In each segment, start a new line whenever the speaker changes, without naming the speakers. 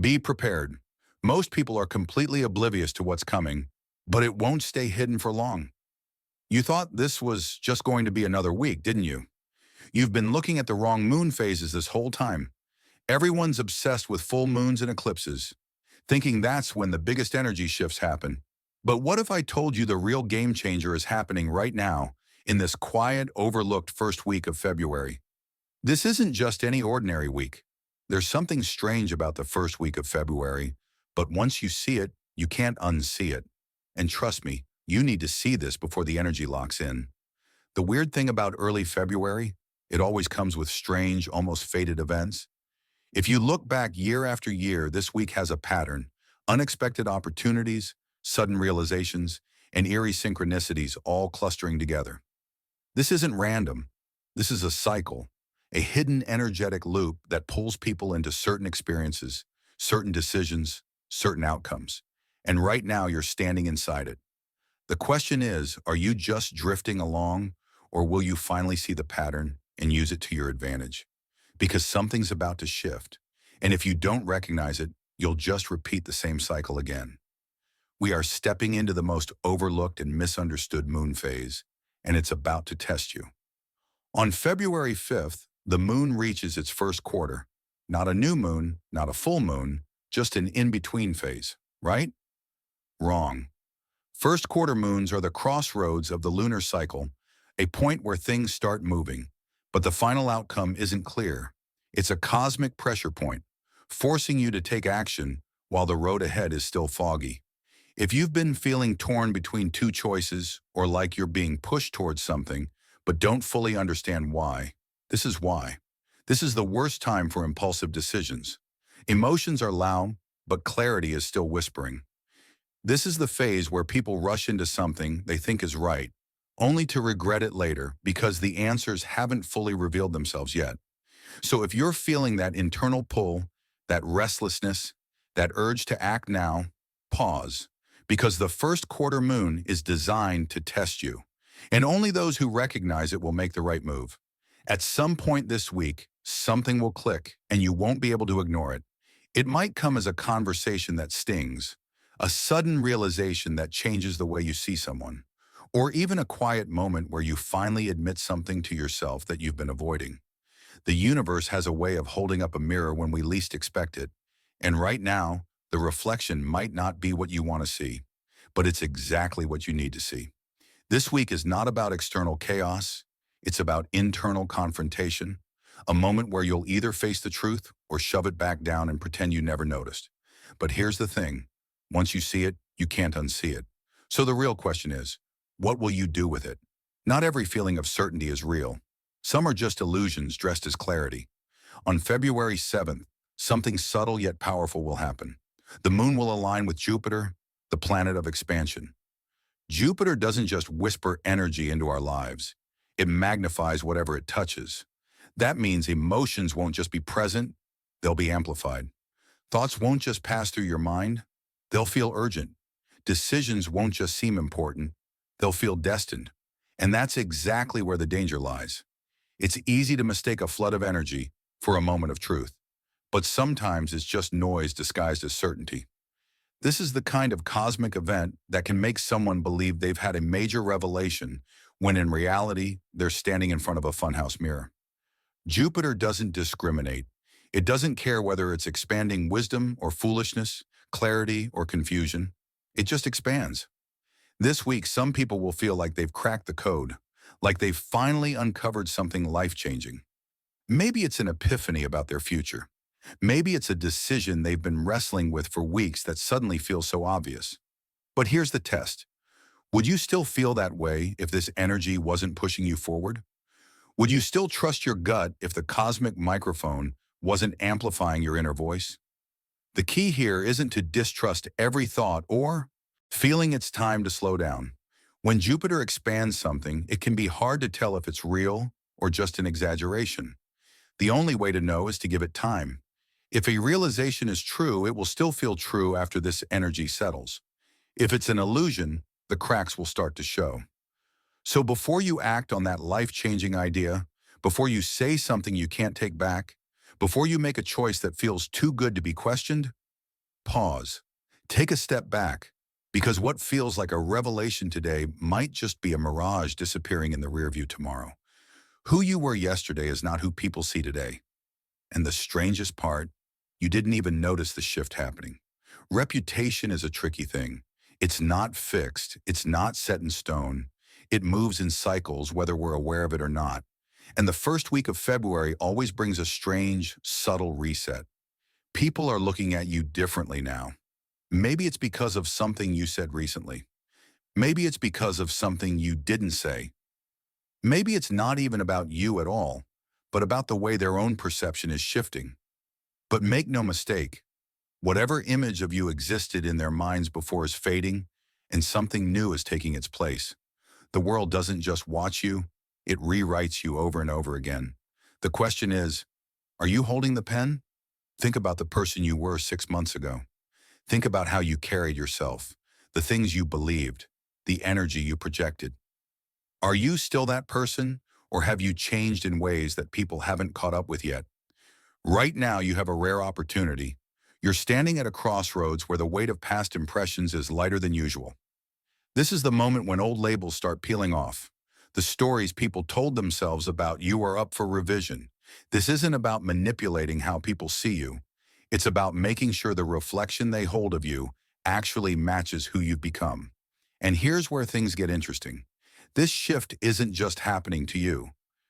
Be prepared. Most people are completely oblivious to what's coming, but it won't stay hidden for long. You thought this was just going to be another week, didn't you? You've been looking at the wrong moon phases this whole time. Everyone's obsessed with full moons and eclipses, thinking that's when the biggest energy shifts happen. But what if I told you the real game changer is happening right now, in this quiet, overlooked first week of February? This isn't just any ordinary week. There's something strange about the first week of February, but once you see it, you can't unsee it. And trust me, you need to see this before the energy locks in. The weird thing about early February, it always comes with strange, almost fated events. If you look back year after year, this week has a pattern: unexpected opportunities, sudden realizations, and eerie synchronicities all clustering together. This isn't random. This is a cycle, a hidden energetic loop that pulls people into certain experiences, certain decisions, certain outcomes. And right now you're standing inside it. The question is, are you just drifting along, or will you finally see the pattern and use it to your advantage? Because something's about to shift. And if you don't recognize it, you'll just repeat the same cycle again. We are stepping into the most overlooked and misunderstood moon phase, and it's about to test you. On February 5th, the moon reaches its first quarter. Not a new moon, not a full moon, just an in-between phase, right? Wrong. First quarter moons are the crossroads of the lunar cycle, a point where things start moving. But the final outcome isn't clear. It's a cosmic pressure point, forcing you to take action while the road ahead is still foggy. If you've been feeling torn between two choices, or like you're being pushed towards something, but don't fully understand why, this is why. This is the worst time for impulsive decisions. Emotions are loud, but clarity is still whispering. This is the phase where people rush into something they think is right, only to regret it later because the answers haven't fully revealed themselves yet. So if you're feeling that internal pull, that restlessness, that urge to act now, pause, because the first quarter moon is designed to test you. And only those who recognize it will make the right move. At some point this week, something will click and you won't be able to ignore it. It might come as a conversation that stings, a sudden realization that changes the way you see someone, or even a quiet moment where you finally admit something to yourself that you've been avoiding. The universe has a way of holding up a mirror when we least expect it. And right now, the reflection might not be what you want to see, but it's exactly what you need to see. This week is not about external chaos. It's about internal confrontation, a moment where you'll either face the truth or shove it back down and pretend you never noticed. But here's the thing. Once you see it, you can't unsee it. So the real question is, what will you do with it? Not every feeling of certainty is real. Some are just illusions dressed as clarity. On February 7th, something subtle yet powerful will happen. The moon will align with Jupiter, the planet of expansion. Jupiter doesn't just whisper energy into our lives. It magnifies whatever it touches. That means emotions won't just be present, they'll be amplified. Thoughts won't just pass through your mind, they'll feel urgent. Decisions won't just seem important, they'll feel destined. And that's exactly where the danger lies. It's easy to mistake a flood of energy for a moment of truth, but sometimes it's just noise disguised as certainty. This is the kind of cosmic event that can make someone believe they've had a major revelation when in reality, they're standing in front of a funhouse mirror. Jupiter doesn't discriminate. It doesn't care whether it's expanding wisdom or foolishness, clarity or confusion. It just expands. This week, some people will feel like they've cracked the code, like they've finally uncovered something life-changing. Maybe it's an epiphany about their future. Maybe it's a decision they've been wrestling with for weeks that suddenly feels so obvious. But here's the test. Would you still feel that way if this energy wasn't pushing you forward? Would you still trust your gut if the cosmic microphone wasn't amplifying your inner voice? The key here isn't to distrust every thought or feeling it's time to slow down. When Jupiter expands something, it can be hard to tell if it's real or just an exaggeration. The only way to know is to give it time. If a realization is true, it will still feel true after this energy settles. If it's an illusion, the cracks will start to show. So before you act on that life-changing idea, before you say something you can't take back, before you make a choice that feels too good to be questioned, Pause. Take a step back, because what feels like a revelation today might just be a mirage disappearing in the rearview tomorrow. Who you were yesterday is not who people see today. And the strangest part, you didn't even notice the shift happening. Reputation is a tricky thing. It's not fixed. It's not set in stone. It moves in cycles, whether we're aware of it or not. And the first week of February always brings a strange, subtle reset. People are looking at you differently now. Maybe it's because of something you said recently. Maybe it's because of something you didn't say. Maybe it's not even about you at all, but about the way their own perception is shifting. But make no mistake, whatever image of you existed in their minds before is fading, and something new is taking its place. The world doesn't just watch you, it rewrites you over and over again. The question is, are you holding the pen? Think about the person you were 6 months ago. Think about how you carried yourself, the things you believed, the energy you projected. Are you still that person, or have you changed in ways that people haven't caught up with yet? Right now, you have a rare opportunity. You're standing at a crossroads where the weight of past impressions is lighter than usual. This is the moment when old labels start peeling off. The stories people told themselves about you are up for revision. This isn't about manipulating how people see you. It's about making sure the reflection they hold of you actually matches who you've become. And here's where things get interesting. This shift isn't just happening to you.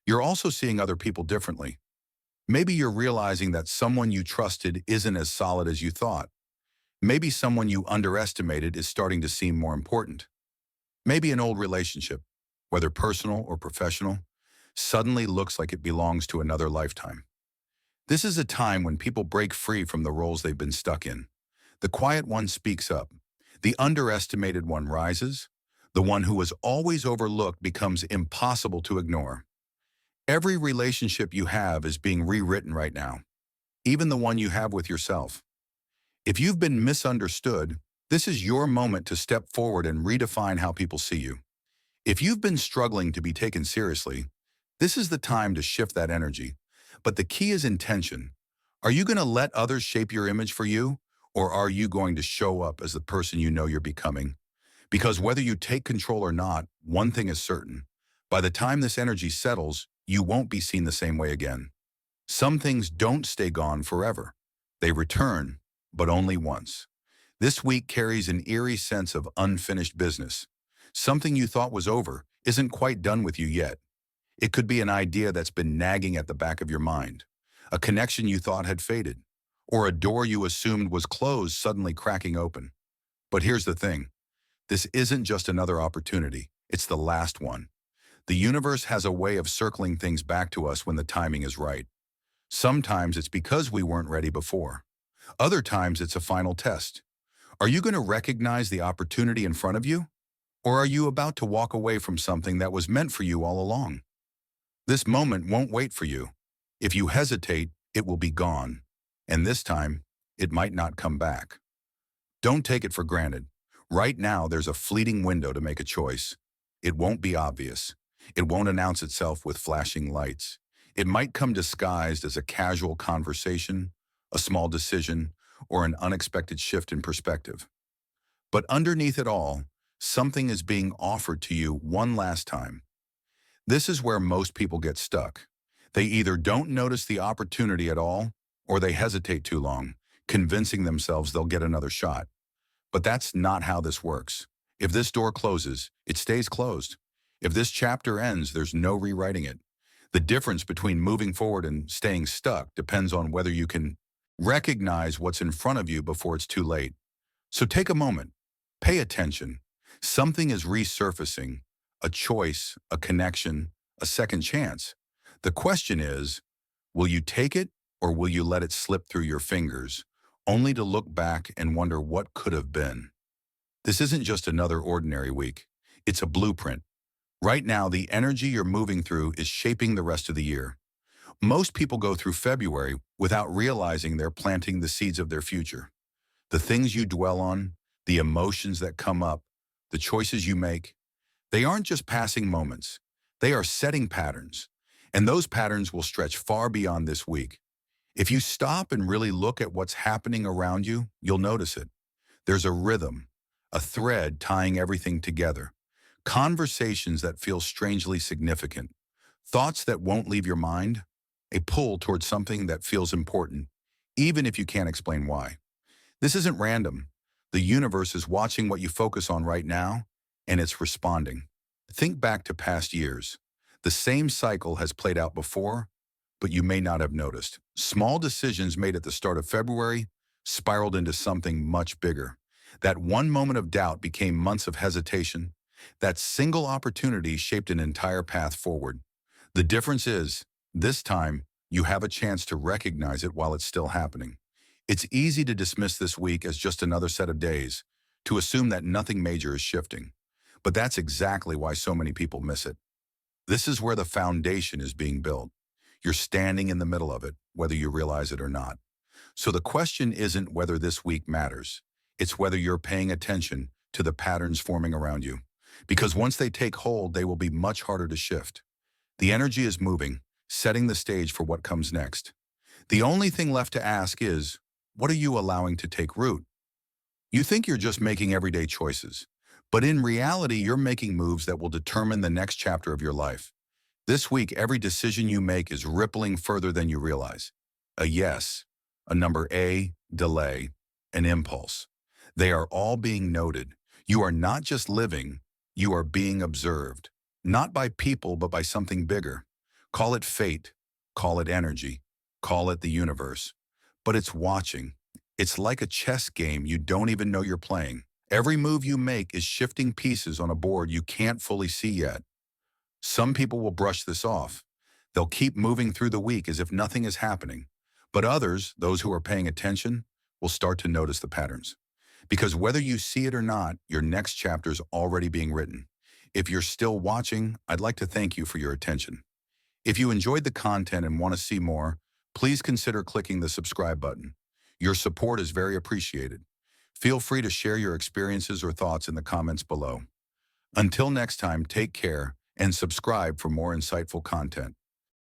You're also seeing other people differently. Maybe you're realizing that someone you trusted isn't as solid as you thought. Maybe someone you underestimated is starting to seem more important. Maybe an old relationship, whether personal or professional, suddenly looks like it belongs to another lifetime. This is a time when people break free from the roles they've been stuck in. The quiet one speaks up. The underestimated one rises. The one who was always overlooked becomes impossible to ignore. Every relationship you have is being rewritten right now, even the one you have with yourself. If you've been misunderstood, this is your moment to step forward and redefine how people see you. If you've been struggling to be taken seriously, this is the time to shift that energy. But the key is intention. Are you going to let others shape your image for you, or are you going to show up as the person you know you're becoming? Because whether you take control or not, one thing is certain. By the time this energy settles, you won't be seen the same way again. Some things don't stay gone forever. They return, but only once. This week carries an eerie sense of unfinished business. Something you thought was over isn't quite done with you yet. It could be an idea that's been nagging at the back of your mind, a connection you thought had faded, or a door you assumed was closed suddenly cracking open. But here's the thing. This isn't just another opportunity. It's the last one. The universe has a way of circling things back to us when the timing is right. Sometimes it's because we weren't ready before. Other times it's a final test. Are you going to recognize the opportunity in front of you? Or are you about to walk away from something that was meant for you all along? This moment won't wait for you. If you hesitate, it will be gone. And this time, it might not come back. Don't take it for granted. Right now, there's a fleeting window to make a choice. It won't be obvious. It won't announce itself with flashing lights. It might come disguised as a casual conversation, a small decision, or an unexpected shift in perspective. But underneath it all, something is being offered to you one last time. This is where most people get stuck. They either don't notice the opportunity at all, or they hesitate too long, convincing themselves they'll get another shot. But that's not how this works. If this door closes, it stays closed. If this chapter ends, there's no rewriting it. The difference between moving forward and staying stuck depends on whether you can recognize what's in front of you before it's too late. So take a moment. Pay attention. Something is resurfacing. A choice, a connection, a second chance. The question is, will you take it, or will you let it slip through your fingers, only to look back and wonder what could have been? This isn't just another ordinary week. It's a blueprint. Right now, the energy you're moving through is shaping the rest of the year. Most people go through February without realizing they're planting the seeds of their future. The things you dwell on, the emotions that come up, the choices you make, they aren't just passing moments. They are setting patterns. And those patterns will stretch far beyond this week. If you stop and really look at what's happening around you, you'll notice it. There's a rhythm, a thread tying everything together. Conversations that feel strangely significant. Thoughts that won't leave your mind. A pull towards something that feels important, even if you can't explain why. This isn't random. The universe is watching what you focus on right now, and it's responding. Think back to past years. The same cycle has played out before, but you may not have noticed. Small decisions made at the start of February spiraled into something much bigger. That one moment of doubt became months of hesitation. That single opportunity shaped an entire path forward. The difference is, this time, you have a chance to recognize it while it's still happening. It's easy to dismiss this week as just another set of days, to assume that nothing major is shifting. But that's exactly why so many people miss it. This is where the foundation is being built. You're standing in the middle of it, whether you realize it or not. So the question isn't whether this week matters. It's whether you're paying attention to the patterns forming around you. Because once they take hold, they will be much harder to shift. The energy is moving, setting the stage for what comes next. The only thing left to ask is, what are you allowing to take root? You think you're just making everyday choices, but in reality, you're making moves that will determine the next chapter of your life. This week, every decision you make is rippling further than you realize. A yes, a number A, delay, an impulse. They are all being noted. You are not just living, you are being observed. Not by people, but by something bigger. Call it fate, call it energy, call it the universe. But it's watching. It's like a chess game you don't even know you're playing. Every move you make is shifting pieces on a board you can't fully see yet. Some people will brush this off. They'll keep moving through the week as if nothing is happening. But others, those who are paying attention, will start to notice the patterns. Because whether you see it or not, your next chapter is already being written. If you're still watching, I'd like to thank you for your attention. If you enjoyed the content and want to see more, please consider clicking the subscribe button. Your support is very appreciated. Feel free to share your experiences or thoughts in the comments below. Until next time, take care and subscribe for more insightful content.